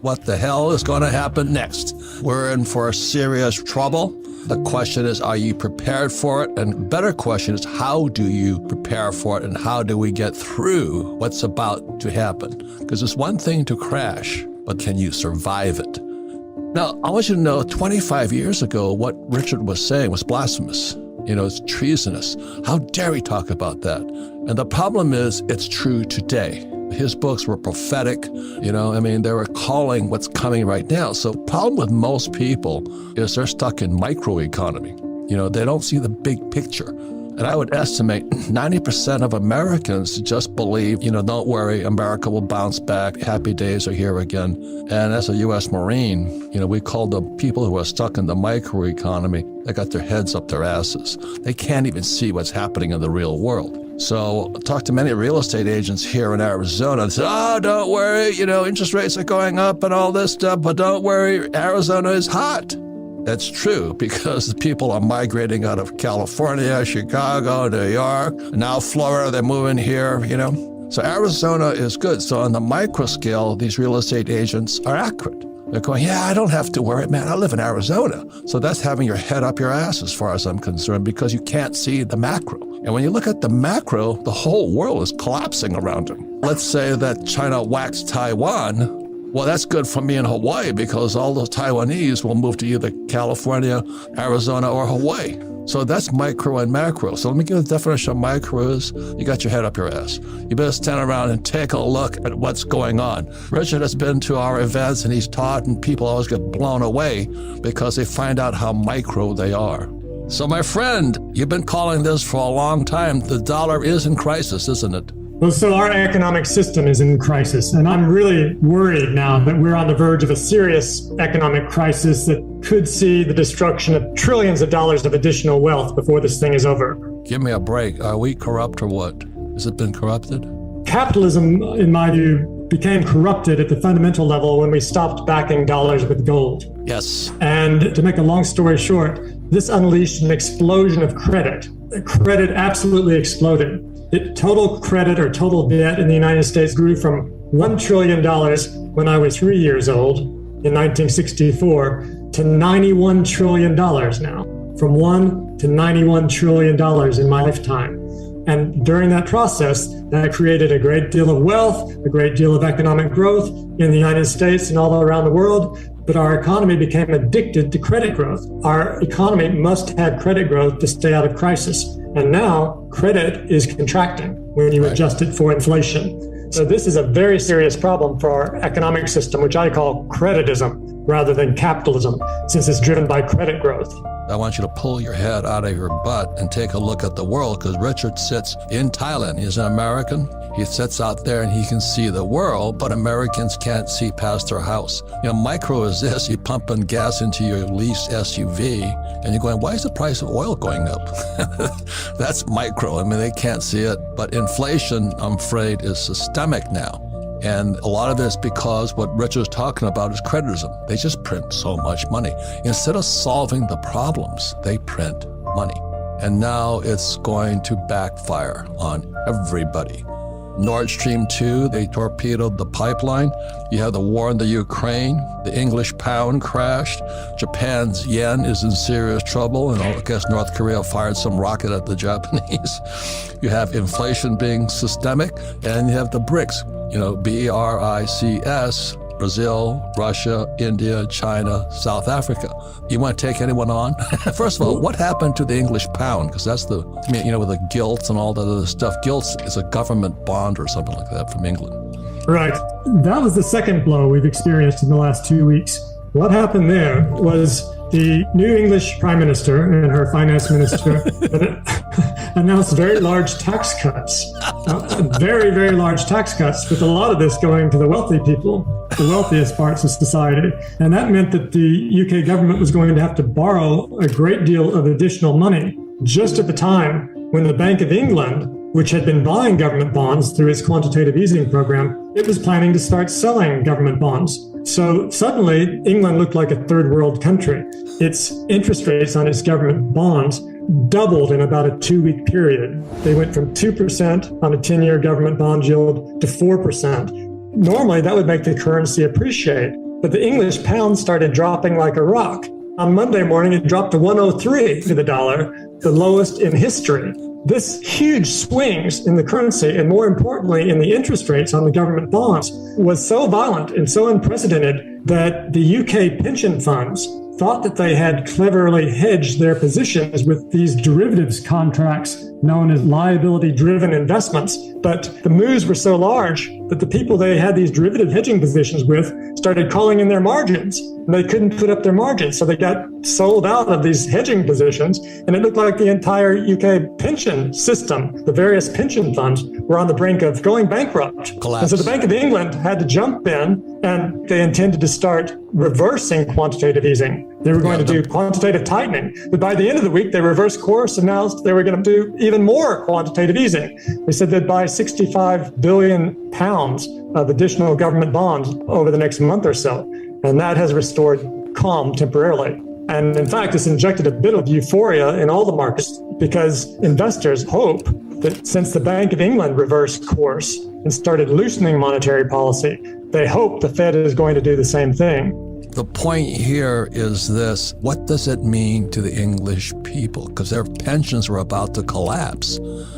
What the hell is going to happen next? We're in for serious trouble. The question is, are you prepared for it? And the better question is, how do you prepare for it? And how do we get through what's about to happen? Because it's one thing to crash, but can you survive it? Now, I want you to know 25 years ago, what Richard was saying was blasphemous. It's treasonous. How dare he talk about that? And the problem is, it's true today. His books were prophetic, they were calling what's coming right now. So the problem with most people is they're stuck in microeconomy. They don't see the big picture. And I would estimate 90% of Americans just believe, don't worry, America will bounce back. Happy days are here again. And as a U.S. Marine, we call the people who are stuck in the microeconomy, they got their heads up their asses. They can't even see what's happening in the real world. So I talked to many real estate agents here in Arizona and said, don't worry, interest rates are going up and all this stuff, but don't worry, Arizona is hot. That's true because the people are migrating out of California, Chicago, New York, now Florida, they're moving here, So Arizona is good. So on the micro scale, these real estate agents are accurate. They're going, yeah, I don't have to worry, man. I live in Arizona. So that's having your head up your ass as far as I'm concerned because you can't see the macro. And when you look at the macro, the whole world is collapsing around them. Let's say that China whacks Taiwan. Well, that's good for me in Hawaii because all those Taiwanese will move to either California, Arizona, or Hawaii. So that's micro and macro. So let me give the definition of micro is you got your head up your ass. You better stand around and take a look at what's going on. Richard has been to our events and he's taught, and people always get blown away because they find out how micro they are. So my friend, you've been calling this for a long time. The dollar is in crisis, isn't it? Well, so our economic system is in crisis, and I'm really worried now that we're on the verge of a serious economic crisis that could see the destruction of trillions of dollars of additional wealth before this thing is over. Give me a break. Are we corrupt or what? Has it been corrupted? Capitalism, in my view, became corrupted at the fundamental level when we stopped backing dollars with gold. Yes. And to make a long story short, this unleashed an explosion of credit. Credit absolutely exploded. Total credit or total debt in the United States grew from $1 trillion when I was 3 years old in 1964 to $91 trillion now. From $1 to $91 trillion in my lifetime. And during that process, that created a great deal of wealth, a great deal of economic growth in the United States and all around the world. But our economy became addicted to credit growth. Our economy must have credit growth to stay out of crisis. And now credit is contracting when you adjust it for inflation. So this is a very serious problem for our economic system, which I call creditism rather than capitalism, since it's driven by credit growth. I want you to pull your head out of your butt and take a look at the world, because Richard sits in Thailand. He's an American. He sits out there and he can see the world, but Americans can't see past their house. Micro is this: you're pumping gas into your leased SUV and you're going, why is the price of oil going up? That's micro. They can't see it. But inflation, I'm afraid, is systemic now. And a lot of it is because what Richard's talking about is creditism. They just print so much money. Instead of solving the problems, they print money. And now it's going to backfire on everybody. Nord Stream 2, they torpedoed the pipeline. You have the war in the Ukraine. The English pound crashed. Japan's yen is in serious trouble. And I guess North Korea fired some rocket at the Japanese. You have inflation being systemic. And you have the BRICS, BRICS, Brazil, Russia, India, China, South Africa. You want to take anyone on? First of all, what happened to the English pound? Because that's with the gilts and all that other stuff. Gilts is a government bond or something like that from England. Right. That was the second blow we've experienced in the last 2 weeks. What happened there was the new English Prime Minister and her finance minister announced very large tax cuts, very, very large tax cuts, with a lot of this going to the wealthy people, the wealthiest parts of society. And that meant that the UK government was going to have to borrow a great deal of additional money just at the time when the Bank of England, which had been buying government bonds through its quantitative easing program, it was planning to start selling government bonds. So suddenly, England looked like a third world country. Its interest rates on its government bonds doubled in about a 2-week period. They went from 2% on a 10-year government bond yield to 4%. Normally, that would make the currency appreciate. But the English pound started dropping like a rock. On Monday morning, it dropped to 103 to the dollar, the lowest in history. This huge swings in the currency, and more importantly, in the interest rates on the government bonds, was so violent and so unprecedented that the UK pension funds thought that they had cleverly hedged their positions with these derivatives contracts known as liability-driven investments. But the moves were so large that the people they had these derivative hedging positions with started calling in their margins, and they couldn't put up their margins. So they got sold out of these hedging positions, and it looked like the entire UK pension system, the various pension funds, were on the brink of going bankrupt. Collapse. And so the Bank of England had to jump in, and they intended to start reversing quantitative easing. They were going to do quantitative tightening. But by the end of the week, they reversed course and announced they were going to do even more quantitative easing. They said they'd buy 65 billion pounds of additional government bonds over the next month or so. And that has restored calm temporarily. And in fact, it's injected a bit of euphoria in all the markets because investors hope that since the Bank of England reversed course and started loosening monetary policy, they hope the Fed is going to do the same thing. The point here is this: what does it mean to the English people? Because their pensions were about to collapse.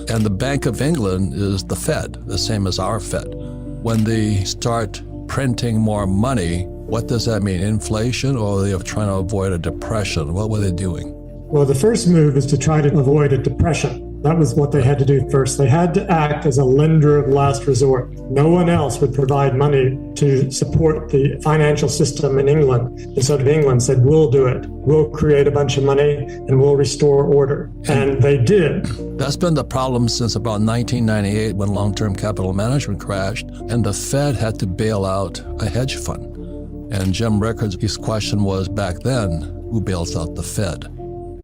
And the Bank of England is the Fed, the same as our Fed. When they start printing more money, what does that mean? Inflation, or are they trying to avoid a depression? What were they doing? Well, the first move is to try to avoid a depression. That was what they had to do first. They had to act as a lender of last resort. No one else would provide money to support the financial system in England. And so the England said, we'll do it. We'll create a bunch of money and we'll restore order. And they did. That's been the problem since about 1998 when long-term capital management crashed and the Fed had to bail out a hedge fund. And Jim Rickards, his question was back then, who bails out the Fed?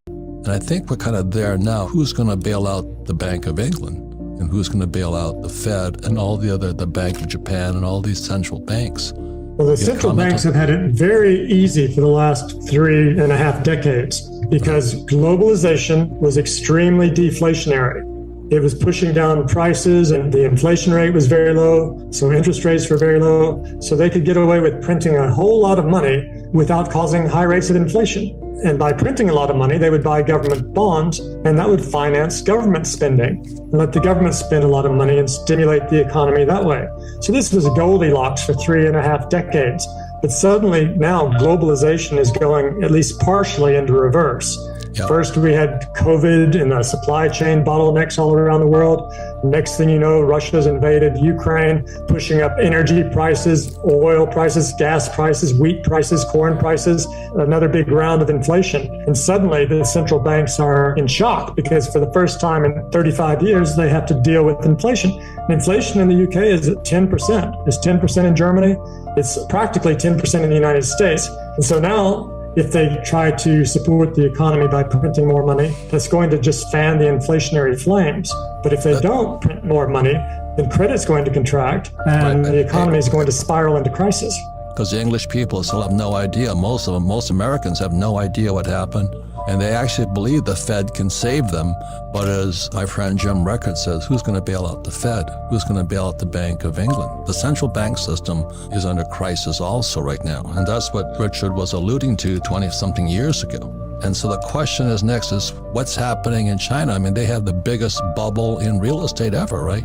And I think we're kind of there now. Who's going to bail out the Bank of England? And who's going to bail out the Fed and all the Bank of Japan and all these central banks? Well, the central banks have had it very easy for the last 3.5 decades because globalization was extremely deflationary. It was pushing down prices and the inflation rate was very low, so interest rates were very low. So they could get away with printing a whole lot of money without causing high rates of inflation. And by printing a lot of money, they would buy government bonds, and that would finance government spending and let the government spend a lot of money and stimulate the economy that way. So this was Goldilocks for 3.5 decades. But suddenly now globalization is going at least partially into reverse. Yep. First, we had COVID and the supply chain bottlenecks all around the world. Next thing you know, Russia's invaded Ukraine, pushing up energy prices, oil prices, gas prices, wheat prices, corn prices, another big round of inflation. And suddenly the central banks are in shock because for the first time in 35 years, they have to deal with inflation. And inflation in the UK is at 10%. It's 10% in Germany. It's practically 10% in the United States. And so now, if they try to support the economy by printing more money, that's going to just fan the inflationary flames. But if they don't print more money, then credit's going to contract and the economy is going to spiral into crisis. Because the English people still have no idea. Most Americans have no idea what happened. And they actually believe the Fed can save them. But as my friend Jim Rickards says, who's going to bail out the Fed? Who's going to bail out the Bank of England? The central bank system is under crisis also right now. And that's what Richard was alluding to 20-something years ago. And so the question is next is what's happening in China? I mean, they have the biggest bubble in real estate ever, right?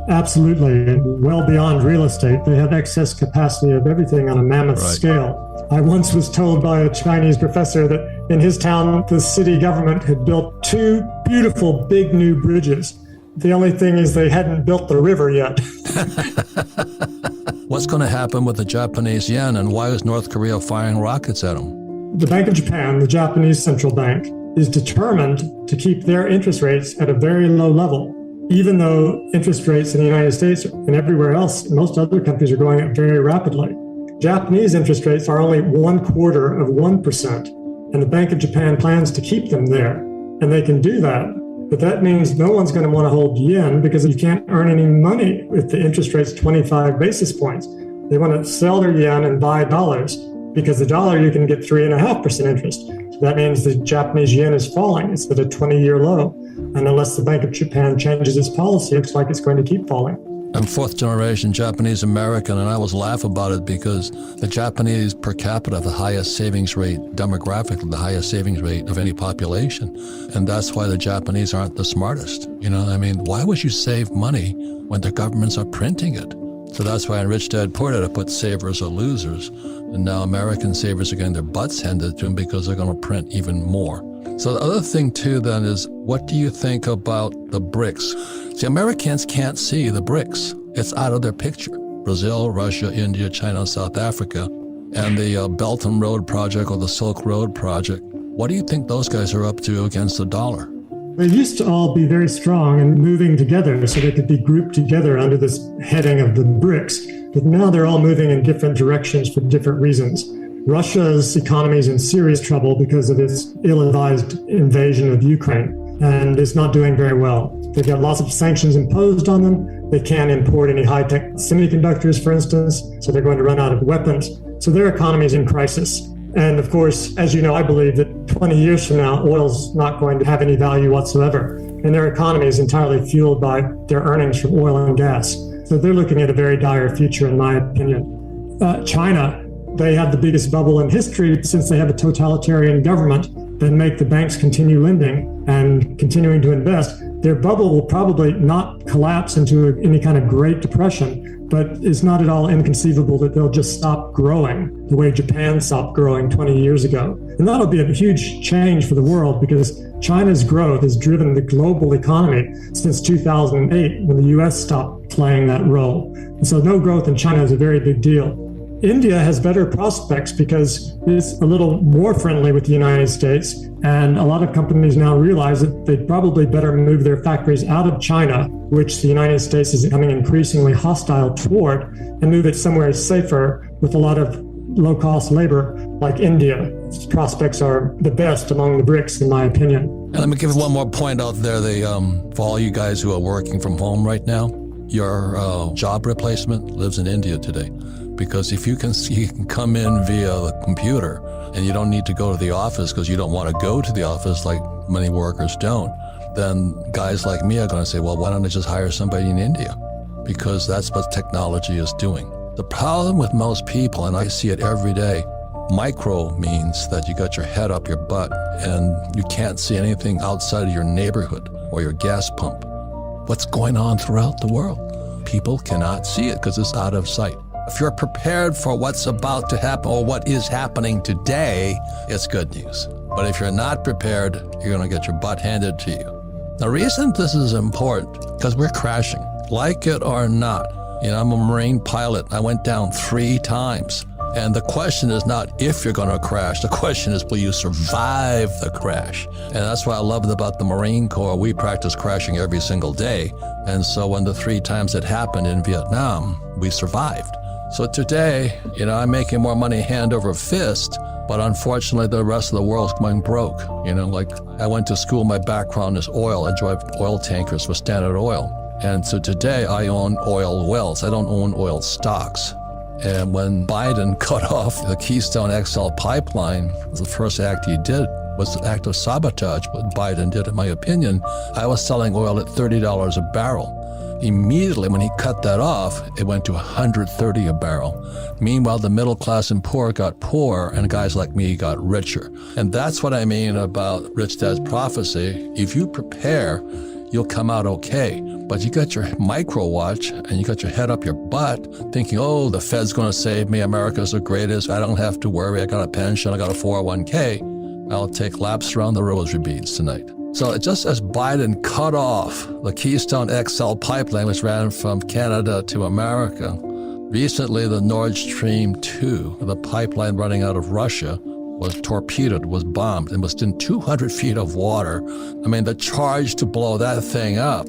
Absolutely. Well beyond real estate. They have excess capacity of everything on a mammoth scale. I once was told by a Chinese professor that in his town, the city government had built 2 beautiful big new bridges. The only thing is they hadn't built the river yet. What's going to happen with the Japanese yen and why is North Korea firing rockets at them? The Bank of Japan, the Japanese central bank, is determined to keep their interest rates at a very low level. Even though interest rates in the United States and everywhere else, most other countries are going up very rapidly. Japanese interest rates are only 0.25%, and the Bank of Japan plans to keep them there. And they can do that, but that means no one's going to want to hold yen because you can't earn any money if the interest rate's 25 basis points. They want to sell their yen and buy dollars because the dollar you can get 3.5% interest. So that means the Japanese yen is falling. It's at a 20-year low. And unless the Bank of Japan changes its policy, it looks like it's going to keep falling. I'm fourth generation Japanese American, and I always laugh about it because the Japanese per capita have the highest savings rate, demographically, the highest savings rate of any population. And that's why the Japanese aren't the smartest. I mean, why would you save money when the governments are printing it? So that's why in Rich Dad Poor Dad I put savers are losers. And now American savers are getting their butts handed to them because they're going to print even more. So the other thing too then is, what do you think about the BRICS? See, Americans can't see the BRICS. It's out of their picture. Brazil, Russia, India, China, South Africa, and the Belt and Road Project or the Silk Road Project. What do you think those guys are up to against the dollar? They used to all be very strong and moving together so they could be grouped together under this heading of the BRICS. But now they're all moving in different directions for different reasons. Russia's economy is in serious trouble because of its ill-advised invasion of Ukraine, and it's not doing very well. They've got lots of sanctions imposed on them. They can't import any high-tech semiconductors, for instance, so they're going to run out of weapons. So their economy is in crisis. And of course, as you know, I believe that 20 years from now, oil's not going to have any value whatsoever. And their economy is entirely fueled by their earnings from oil and gas. So they're looking at a very dire future, in my opinion. China, they had the biggest bubble in history since they have a totalitarian government that make the banks continue lending and continuing to invest. Their bubble will probably not collapse into any kind of Great Depression, but it's not at all inconceivable that they'll just stop growing the way Japan stopped growing 20 years ago. And that'll be a huge change for the world because China's growth has driven the global economy since 2008 when the US stopped playing that role. And so no growth in China is a very big deal. India has better prospects because it's a little more friendly with the United States, and a lot of companies now realize that they'd probably better move their factories out of China, which the United States is becoming increasingly hostile toward, and move it somewhere safer with a lot of low-cost labor like India. Its prospects are the best among the BRICS, in my opinion. And let me give one more point out there. For all you guys who are working from home right now, your job replacement lives in India today. Because if you can come in via the computer and you don't need to go to the office because you don't want to go to the office like many workers don't, then guys like me are going to say, well, why don't I just hire somebody in India? Because that's what technology is doing. The problem with most people, and I see it every day, micro means that you got your head up your butt and you can't see anything outside of your neighborhood or your gas pump. What's going on throughout the world? People cannot see it because it's out of sight. If you're prepared for what's about to happen or what is happening today, it's good news. But if you're not prepared, you're going to get your butt handed to you. The reason this is important, because we're crashing, like it or not. I'm a Marine pilot. I went down 3 times. And the question is not if you're going to crash. The question is, will you survive the crash? And that's what I love about the Marine Corps. We practice crashing every single day. And so when the 3 times it happened in Vietnam, we survived. So today, I'm making more money hand over fist, but unfortunately the rest of the world's going broke. Like I went to school, my background is oil. I drive oil tankers for Standard Oil. And so today I own oil wells. I don't own oil stocks. And when Biden cut off the Keystone XL pipeline, the first act he did was the act of sabotage, what Biden did, in my opinion. I was selling oil at $30 a barrel. Immediately when he cut that off, it went to $130 a barrel. Meanwhile, the middle class and poor got poorer, and guys like me got richer. And that's what I mean about Rich Dad's prophecy. If you prepare, you'll come out okay. But you got your micro watch and you got your head up your butt thinking, oh, the Fed's going to save me. America's the greatest. I don't have to worry. I got a pension. I got a 401k. I'll take laps around the rosary beads tonight. So just as Biden cut off the Keystone XL pipeline, which ran from Canada to America, recently the Nord Stream 2, the pipeline running out of Russia, was torpedoed, was bombed, and was in 200 feet of water. I mean, the charge to blow that thing up.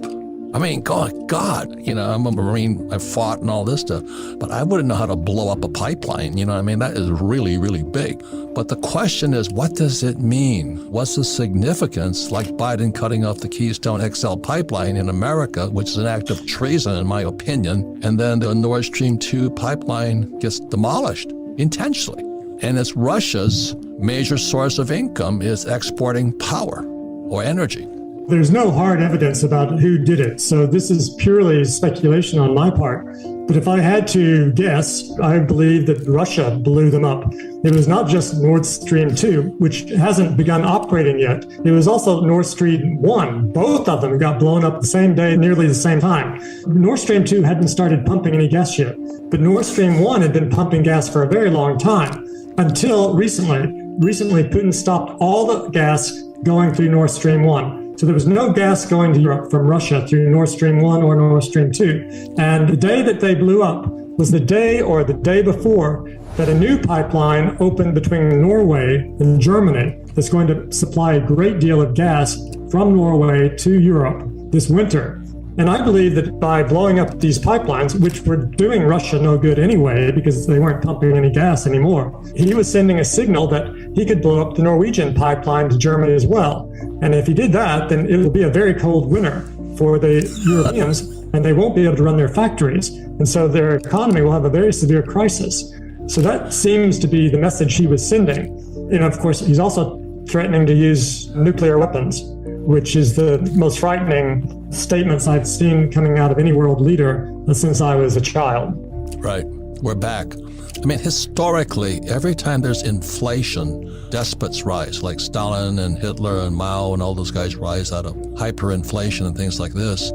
I mean, God, I'm a Marine, I fought and all this stuff, but I wouldn't know how to blow up a pipeline, that is really, really big. But the question is, what does it mean? What's the significance, like Biden cutting off the Keystone XL pipeline in America, which is an act of treason, in my opinion, and then the Nord Stream 2 pipeline gets demolished intentionally. And it's Russia's major source of income is exporting power or energy. There's no hard evidence about who did it, so this is purely speculation on my part. But if I had to guess, I believe that Russia blew them up. It was not just Nord Stream 2, which hasn't begun operating yet. It was also Nord Stream 1. Both of them got blown up the same day, nearly the same time. Nord Stream 2 hadn't started pumping any gas yet, but Nord Stream 1 had been pumping gas for a very long time, until recently. Recently, Putin stopped all the gas going through Nord Stream 1. So there was no gas going to Europe from Russia through Nord Stream 1 or Nord Stream 2. And the day that they blew up was the day or the day before that a new pipeline opened between Norway and Germany that's going to supply a great deal of gas from Norway to Europe this winter. And I believe that by blowing up these pipelines, which were doing Russia no good anyway because they weren't pumping any gas anymore, he was sending a signal that he could blow up the Norwegian pipeline to Germany as well. And if he did that, then it will be a very cold winter for the Europeans, and they won't be able to run their factories. And so their economy will have a very severe crisis. So that seems to be the message he was sending. And of course, he's also threatening to use nuclear weapons, which is the most frightening statements I've seen coming out of any world leader since I was a child. Right. We're back. I mean, historically, every time there's inflation, despots rise, like Stalin and Hitler and Mao and all those guys rise out of hyperinflation and things like this.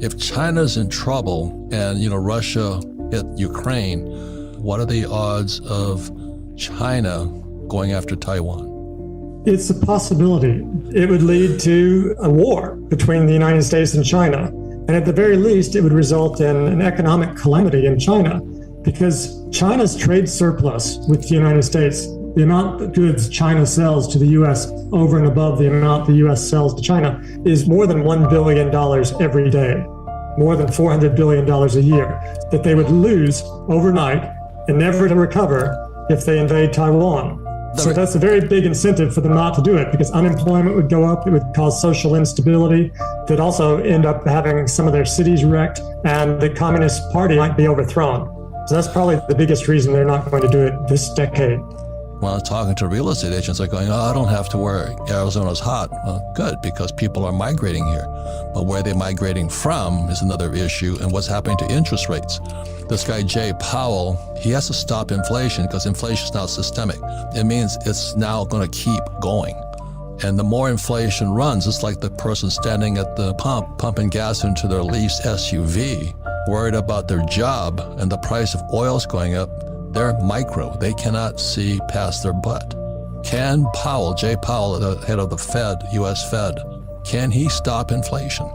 If China's in trouble and, Russia hit Ukraine, what are the odds of China going after Taiwan? It's a possibility. It would lead to a war between the United States and China. And at the very least, it would result in an economic calamity in China, because China's trade surplus with the United States, the amount of goods China sells to the U.S. over and above the amount the U.S. sells to China, is more than $1 billion every day, more than $400 billion a year, that they would lose overnight and never to recover if they invade Taiwan. So that's a very big incentive for them not to do it, because unemployment would go up, it would cause social instability, they'd also end up having some of their cities wrecked, and the Communist Party might be overthrown. So that's probably the biggest reason they're not going to do it this decade. Well, talking to real estate agents, they're going, I don't have to worry. Arizona's hot. Well, good, because people are migrating here. But where they're migrating from is another issue, and what's happening to interest rates. This guy, Jay Powell, he has to stop inflation because inflation is now systemic. It means it's now going to keep going. And the more inflation runs, it's like the person standing at the pump, pumping gas into their leased SUV, worried about their job, and the price of oil's going up. They're micro. They cannot see past their butt. Can Powell, Jay Powell, the head of the Fed, U.S. Fed, can he stop inflation?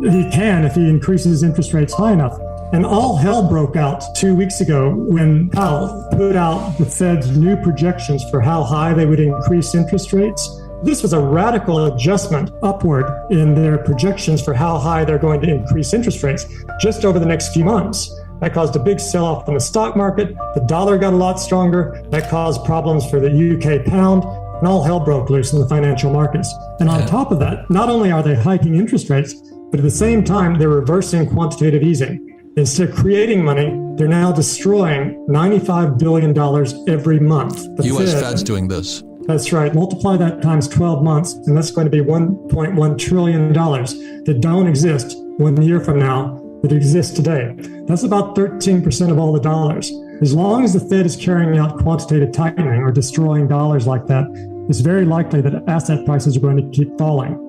He can if he increases interest rates high enough. And all hell broke out 2 weeks ago when Powell put out the Fed's new projections for how high they would increase interest rates. This was a radical adjustment upward in their projections for how high they're going to increase interest rates just over the next few months. That caused a big sell-off in the stock market. The dollar got a lot stronger. That caused problems for the UK pound, and all hell broke loose in the financial markets. And on top of that, not only are they hiking interest rates, but at the same time, they're reversing quantitative easing. Instead of creating money, they're now destroying $95 billion every month. The U.S. Fed's doing this. That's right. Multiply that times 12 months, and that's going to be $1.1 trillion that don't exist 1 year from now, that exist today. That's about 13% of all the dollars. As long as the Fed is carrying out quantitative tightening or destroying dollars like that, it's very likely that asset prices are going to keep falling.